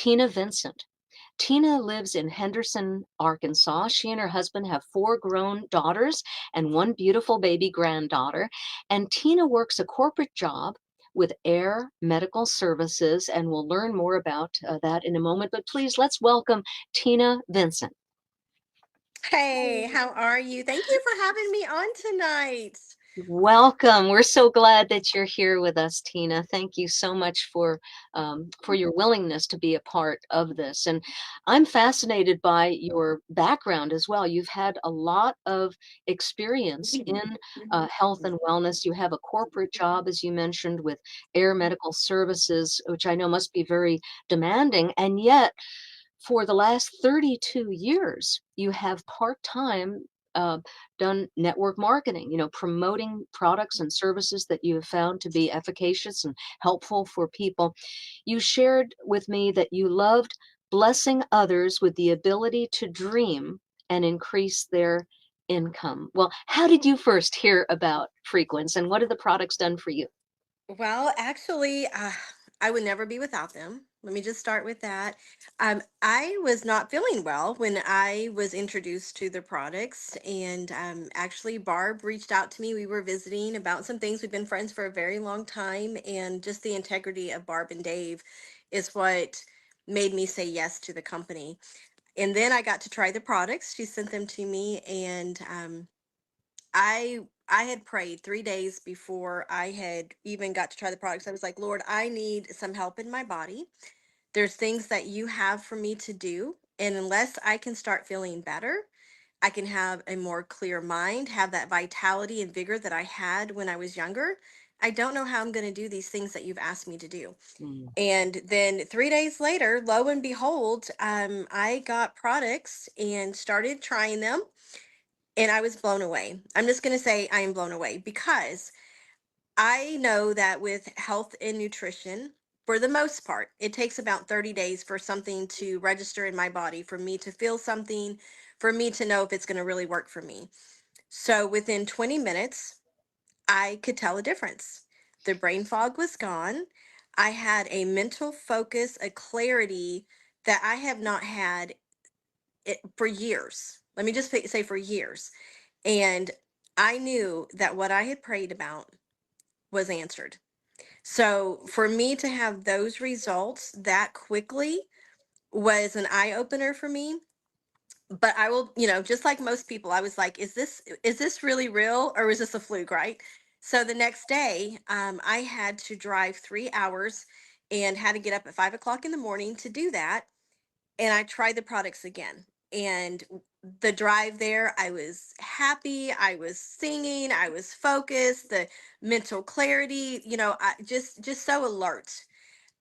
Tina Vincent. Tina lives in Henderson, Arkansas. She and her husband have four grown daughters and one beautiful baby granddaughter. And Tina works a corporate job with Air Medical Services, and we'll learn more about that in a moment. But please, let's welcome Tina Vincent. Hey, how are you? Thank you for having me on tonight. Welcome. We're so glad that you're here with us, Tina. Thank you so much for your willingness to be a part of this. And I'm fascinated by your background as well. You've had a lot of experience in health and wellness. You have a corporate job, as you mentioned, with Air Medical Services, which I know must be very demanding. And yet, for the last 32 years, you have part-time uh, done network marketing, promoting products and services that you have found to be efficacious and helpful for people. You shared with me that you loved blessing others with the ability to dream and increase their income. Well, how did you first hear about Frequency, and what have the products done for you? Well, actually, I would never be without them. Let me just start with that. I was not feeling well when I was introduced to the products, and actually, Barb reached out to me. We were visiting about some things. We've been friends for a very long time, and just the integrity of Barb and Dave is what made me say yes to the company. And then I got to try the products. She sent them to me, and I had prayed 3 days before I had even got to try the products. I was like, Lord, I need some help in my body. There's things that you have for me to do. And unless I can start feeling better, I can have a more clear mind, have that vitality and vigor that I had when I was younger. I don't know how I'm going to do these things that you've asked me to do. Mm. And then 3 days later, lo and behold, I got products and started trying them, and I was blown away. I'm just going to say I am blown away because I know that with health and nutrition, for the most part, it takes about 30 days for something to register in my body, for me to feel something, for me to know if it's going to really work for me. So within 20 minutes, I could tell a difference. The brain fog was gone. I had a mental focus, a clarity that I have not had for years. Let me just say for years. And I knew that what I had prayed about was answered. So for me to have those results that quickly was an eye opener for me. But I will, just like most people, I was like, is this really real, or is this a fluke, right? So the next day, I had to drive 3 hours and had to get up at 5 o'clock in the morning to do that, and I tried the products again. And the drive there, I was happy, I was singing, I was focused, the mental clarity, I just so alert.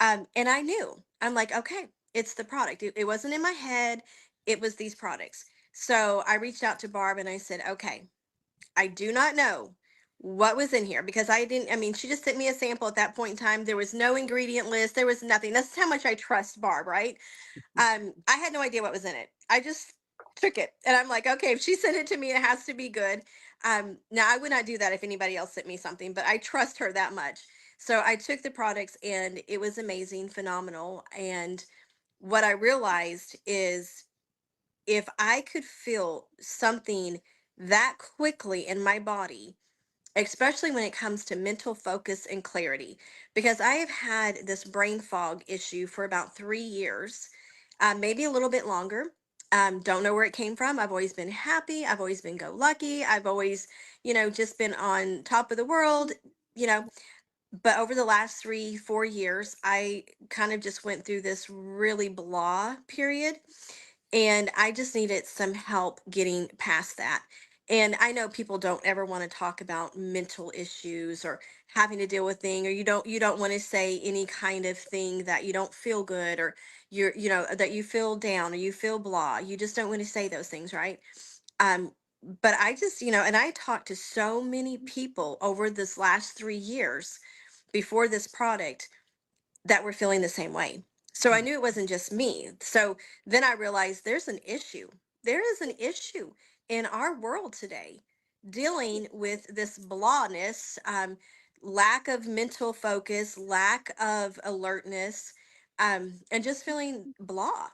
And I knew, I'm like, okay, it's the product. It wasn't in my head, it was these products. So I reached out to Barb and I said, okay, I do not know what was in here because I mean, she just sent me a sample at that point in time. There was no ingredient list, there was nothing. That's how much I trust Barb, right? I had no idea what was in it. I just took it, and I'm like, okay, if she sent it to me, it has to be good. Now I would not do that if anybody else sent me something, but I trust her that much. So I took the products, and it was amazing, phenomenal. And what I realized is if I could feel something that quickly in my body, especially when it comes to mental focus and clarity, because I have had this brain fog issue for about 3 years, maybe a little bit longer. Don't know where it came from. I've always been happy. I've always been go lucky. I've always, just been on top of the world, you know. But over the last 4 years, I kind of just went through this really blah period, and I just needed some help getting past that. And I know people don't ever want to talk about mental issues or having to deal with thing, or you don't want to say any kind of thing that you don't feel good, or that you feel down or you feel blah. You just don't want to say those things, right? Um but I just, and I talked to so many people over this last 3 years before this product that were feeling the same way. So I knew it wasn't just me. So then I realized there's an issue. There is an issue in our world today dealing with this blahness, lack of mental focus, lack of alertness. and just feeling blah.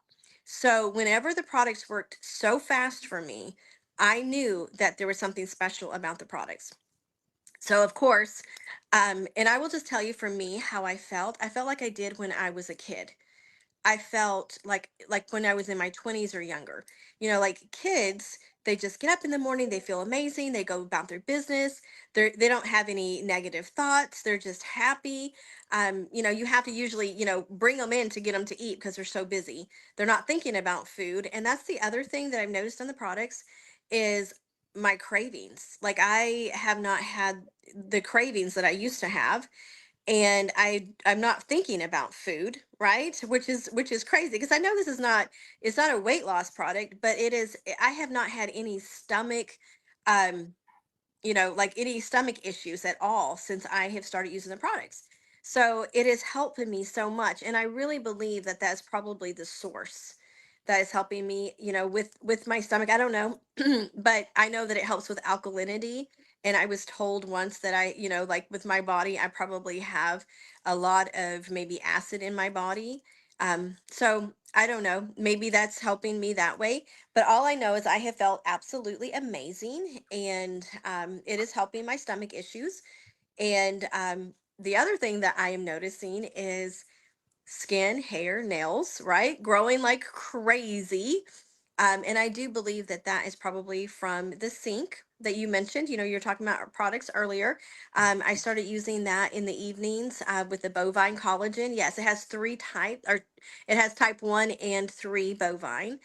So whenever the products worked so fast for me, I knew that there was something special about the products. So of course, and I will just tell you for me how I felt. I felt like I did when I was a kid. I felt like when I was in my 20s or younger. You know, like kids, they just get up in the morning, they feel amazing, they go about their business. They don't have any negative thoughts. They're just happy. You know, you have to usually, you know, bring them in to get them to eat because they're so busy. They're not thinking about food. And that's the other thing that I've noticed on the products is my cravings. Like I have not had the cravings that I used to have, and I'm not thinking about food, right? Which is crazy because I know this is not, it's not a weight loss product, but it is. I have not had any stomach, um you know, like any stomach issues at all since I have started using the products. So it is helping me so much, and I really believe that that's probably the source that is helping me, you know, with my stomach. I don't know, but I know that it helps with alkalinity. And I was told once that I, you know, like with my body, I probably have a lot of maybe acid in my body. So I don't know, maybe that's helping me that way, but all I know is I have felt absolutely amazing, and it is helping my stomach issues. And the other thing that I am noticing is skin, hair, nails, right? Growing like crazy. And I do believe that that is probably from the sink that you mentioned. You know, you're talking about our products earlier. I started using that in the evenings with the bovine collagen. Yes, it has three type, or it has type 1 and 3 bovine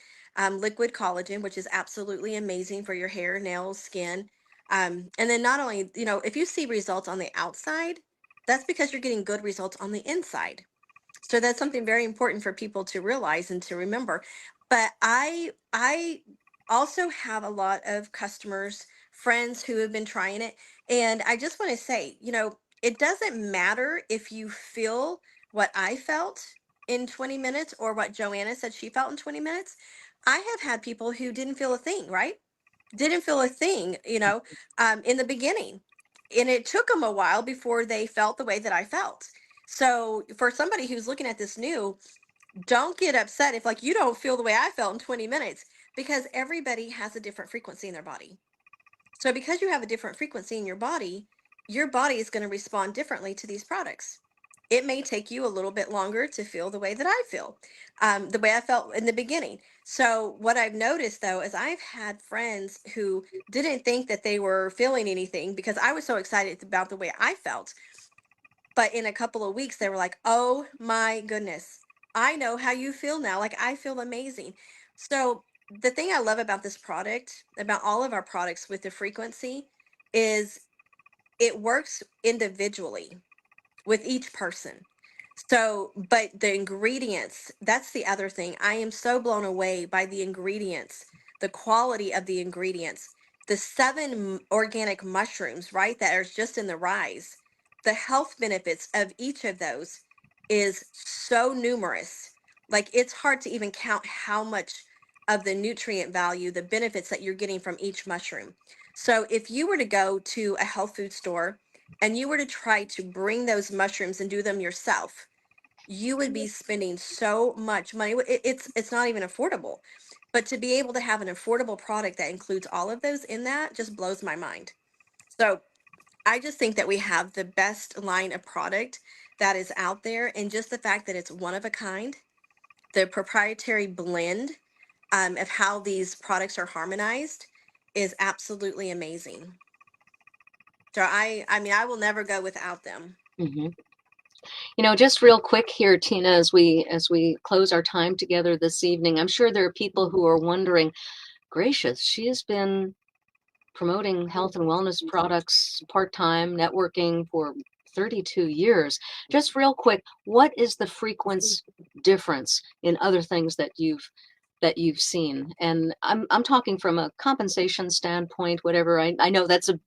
liquid collagen, which is absolutely amazing for your hair, nails, skin. And then not only, you know, if you see results on the outside, that's because you're getting good results on the inside. So that's something very important for people to realize and to remember. But I also have a lot of customers, friends who have been trying it, and I just want to say, you know, it doesn't matter if you feel what I felt in 20 minutes or what Joanna said she felt in 20 minutes. I have had people who didn't feel a thing, right? Didn't feel a thing, you know, in the beginning. And it took them a while before they felt the way that I felt. So for somebody who's looking at this new, don't get upset if like you don't feel the way I felt in 20 minutes, because everybody has a different frequency in their body. So because you have a different frequency in your body is going to respond differently to these products. It may take you a little bit longer to feel the way that I feel, the way I felt in the beginning. So what I've noticed though is I've had friends who didn't think that they were feeling anything because I was so excited about the way I felt. But in a couple of weeks, they were like, oh my goodness, I know how you feel now. Like, I feel amazing. So, the thing I love about this product, about all of our products with the frequency, is it works individually with each person. So, but the ingredients, that's the other thing. I am so blown away by the ingredients, the quality of the ingredients, the organic mushrooms, right? That are just in the rise. The health benefits of each of those is so numerous. Like it's hard to even count how much of the nutrient value, the benefits that you're getting from each mushroom. So if you were to go to a health food store and you were to try to bring those mushrooms and do them yourself, you would be spending so much money. It's not even affordable. But to be able to have an affordable product that includes all of those in that just blows my mind. So I just think that we have the best line of product that is out there, and just the fact that it's one of a kind, the proprietary blend of how these products are harmonized is absolutely amazing. So I mean, I will never go without them. Hmm. You know, just real quick here, Tina, as we close our time together this evening, I'm sure there are people who are wondering, gracious, she has been promoting health and wellness products part-time, networking for 32 years. Just real quick, what is the frequency difference in other things that you've seen? And I'm talking from a compensation standpoint, whatever. I know that's a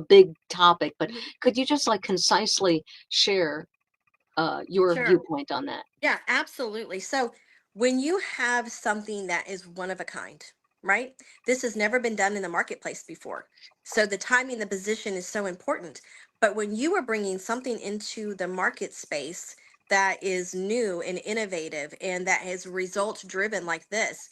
big topic, but could you just like concisely share your Sure. viewpoint on that? Yeah, absolutely. So when you have something that is one of a kind, right? This has never been done in the marketplace before. So the timing, the position is so important. But when you are bringing something into the market space that is new and innovative and that is results driven like this,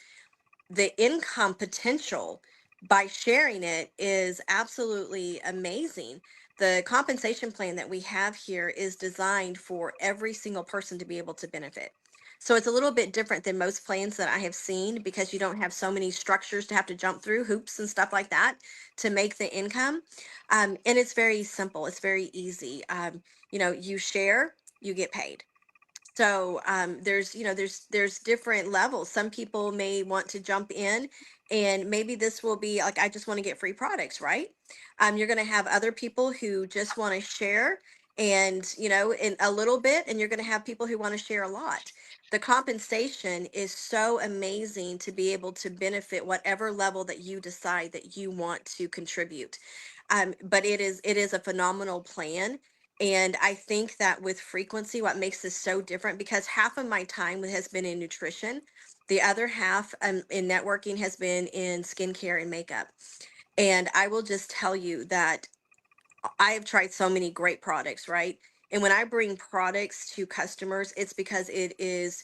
the income potential by sharing it is absolutely amazing. The compensation plan that we have here is designed for every single person to be able to benefit. So it's a little bit different than most plans that I have seen because you don't have so many structures to have to jump through, hoops and stuff like that to make the income. And it's very simple, it's very easy. You share, you get paid. So there's there's different levels. Some people may want to jump in, and maybe this will be like, I just want to get free products, right? You're going to have other people who just want to share, and in a little bit, and you're going to have people who want to share a lot. The compensation is so amazing to be able to benefit whatever level that you decide that you want to contribute. But it is a phenomenal plan. And I think that with frequency, what makes this so different, because half of my time has been in nutrition, the other half in networking has been in skincare and makeup. And I will just tell you that I have tried so many great products, right? And when I bring products to customers, it's because it is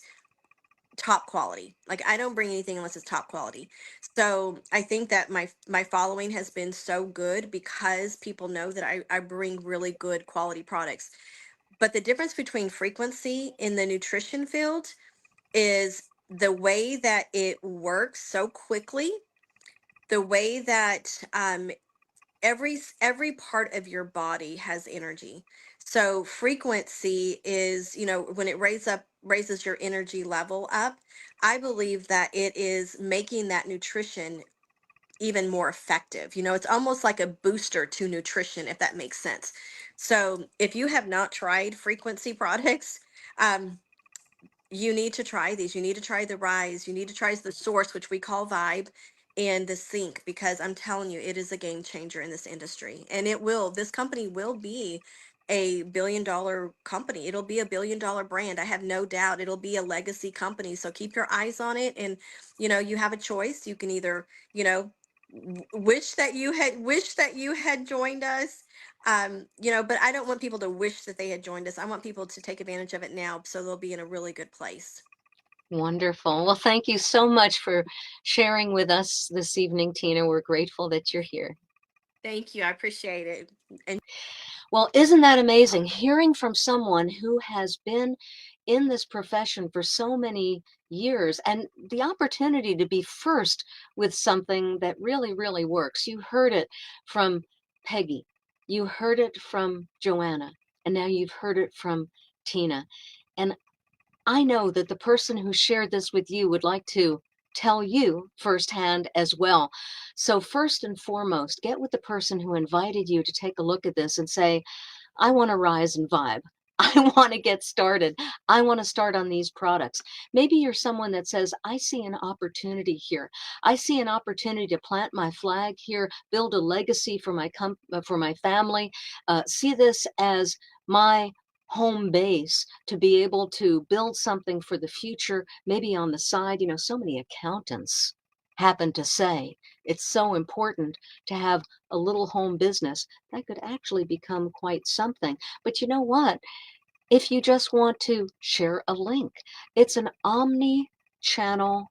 top quality. Like, I don't bring anything unless it's top quality. So I think that my following has been so good because people know that I bring really good quality products. But the difference between frequency in the nutrition field is the way that it works so quickly, the way that every part of your body has energy. So frequency is, when it raises your energy level up, I believe that it is making that nutrition even more effective. It's almost like a booster to nutrition, if that makes sense. So if you have not tried frequency products, um, you need to try these. You need to try the Rise. You need to try the Source, which we call Vibe, and the Sync, because I'm telling you, it is a game changer in this industry. And this company will be a $1 billion company. It'll be a $1 billion brand. I have no doubt it'll be a legacy company. So keep your eyes on it. And, you have a choice. You can either, wish that you had joined us, but I don't want people to wish that they had joined us. I want people to take advantage of it now so they'll be in a really good place. Wonderful. Well, thank you so much for sharing with us this evening, Tina. We're grateful that you're here. Thank you. I appreciate it. And Well, isn't that amazing? Hearing from someone who has been in this profession for so many years and the opportunity to be first with something that really, really works. You heard it from Peggy, you heard it from Joanna, and now you've heard it from Tina. And I know that the person who shared this with you would like to tell you firsthand as well. So, first and foremost, get with the person who invited you to take a look at this and say, I want to rise and vibe. I want to get started. I want to start on these products. Maybe you're someone that says, I see an opportunity here. I see an opportunity to plant my flag here, build a legacy for for my family, see this as my home base to be able to build something for the future, maybe on the side. So many accountants happen to say it's so important to have a little home business that could actually become quite something. But you know what? If you just want to share a link, it's an omni-channel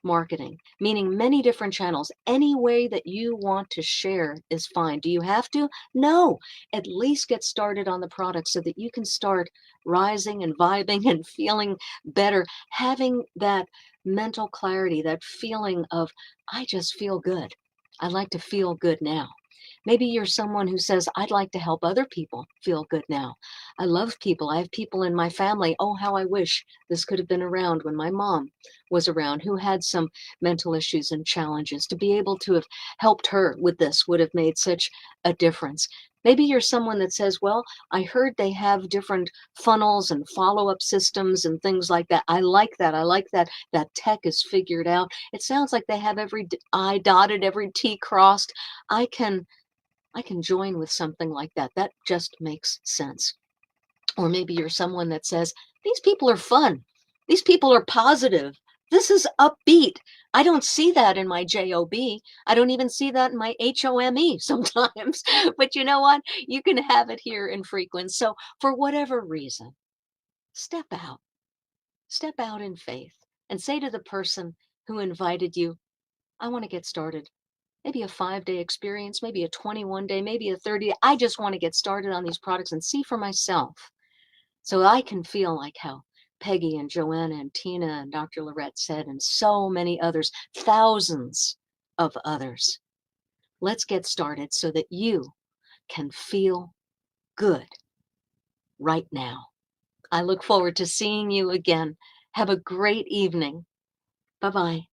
marketing, meaning many different channels. Any way that you want to share is fine. Do you have to? No. At least get started on the product so that you can start rising and vibing and feeling better, having that mental clarity, that feeling of, I just feel good. I like to feel good now. Maybe you're someone who says, I'd like to help other people feel good now. I love people. I have people in my family. Oh, how I wish this could have been around when my mom was around, who had some mental issues and challenges. To be able to have helped her with this would have made such a difference. Maybe you're someone that says, well, I heard they have different funnels and follow-up systems and things like that. I like that. I like that that tech is figured out. It sounds like they have every I dotted, every T crossed. I can I can join with something like that. That just makes sense. Or maybe you're someone that says, these people are fun. These people are positive. This is upbeat. I don't see that in my job. I don't even see that in my home sometimes. But you know what? You can have it here in frequency. So for whatever reason, Step out. Step out in faith and say to the person who invited you, I want to get started. Maybe a 5-day experience, maybe a 21-day, maybe a 30. I just want to get started on these products and see for myself so I can feel like how Peggy and Joanna and Tina and Dr. Lorette said, and so many others, thousands of others. Let's get started so that you can feel good right now. I look forward to seeing you again. Have a great evening. Bye-bye.